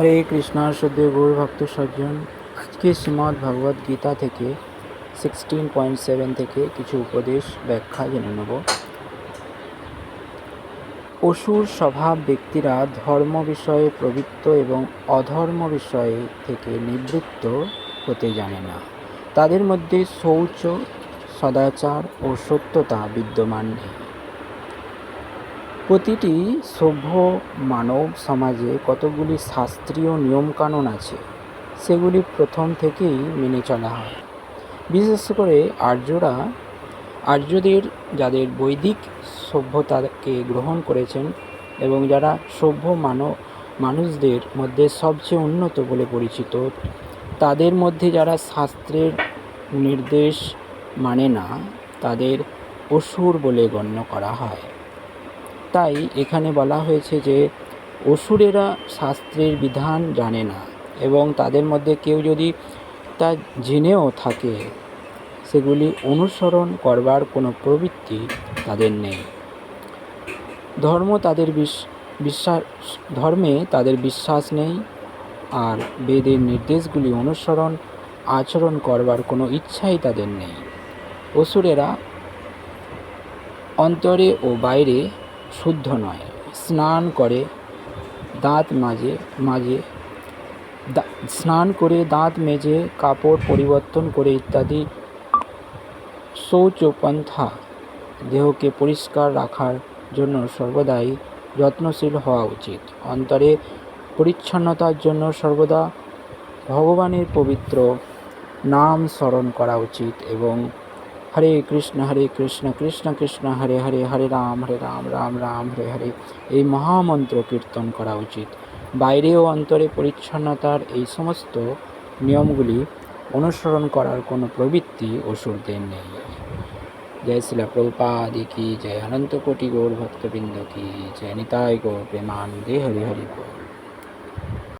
হরে কৃষ্ণা শ্রদ্ধেয় গৌর ভক্ত সজ্জন। আজকে শ্রীমদ্ ভগবদ গীতা থেকে 16.7 থেকে কিছু উপদেশ ব্যাখ্যা জেনে নেব। অসুর স্বভাব ব্যক্তিরা ধর্ম বিষয়ে প্রবৃত্ত এবং অধর্ম বিষয়ে থেকে নিবৃত্ত হতে জানে না। তাদের মধ্যে শৌচ, সদাচার ও সত্যতা বিদ্যমান নেই। প্রতিটি সভ্য মানব সমাজে কতগুলি শাস্ত্রীয় নিয়মকানুন আছে, সেগুলি প্রথম থেকেই মেনে চলা হয়। বিশেষ করে আর্যদের যাদের বৈদিক সভ্যতাকে গ্রহণ করেছেন এবং যারা সভ্য মানুষদের মধ্যে সবচেয়ে উন্নত বলে পরিচিত, তাদের মধ্যে যারা শাস্ত্রের নির্দেশ মানে না, তাদের অসুর বলে গণ্য করা হয়। তাই এখানে বলা হয়েছে যে অসুরেরা শাস্ত্রের বিধান জানে না, এবং তাদের মধ্যে কেউ যদি তা জেনেও থাকে, সেগুলি অনুসরণ করবার কোনো প্রবৃত্তি তাদের নেই। ধর্মে তাদের বিশ্বাস নেই, আর বেদের নির্দেশগুলি আচরণ করবার কোনো ইচ্ছাই তাদের নেই। অসুরেরা অন্তরে ও বাইরে শুদ্ধ নয়। স্নান করে দাঁত মেজে কাপড় পরিবর্তন করে ইত্যাদি শৌচপন্থা দেহকে পরিষ্কার রাখার জন্য সর্বদাই যত্নশীল হওয়া উচিত। অন্তরে পরিচ্ছন্নতার জন্য সর্বদা ভগবানের পবিত্র নাম স্মরণ করা উচিত এবং হরে কৃষ্ণ কৃষ্ণ কৃষ্ণ হরে হরে, হরে রাম রাম রাম হরে হরে এই মহামন্ত্র কীর্তন করা উচিত। বাইরে ও অন্তরে পরিচ্ছন্নতার এই সমস্ত নিয়মগুলি অনুসরণ করার কোনো প্রবৃত্তি অসুরদের নেই। জয় শিলা প্রভুপাদ কি জয়, অনন্ত কোটি গৌর ভক্তবৃন্দ কি জয়, নিতাই গৌর প্রেমানন্দে হরি হরি বল।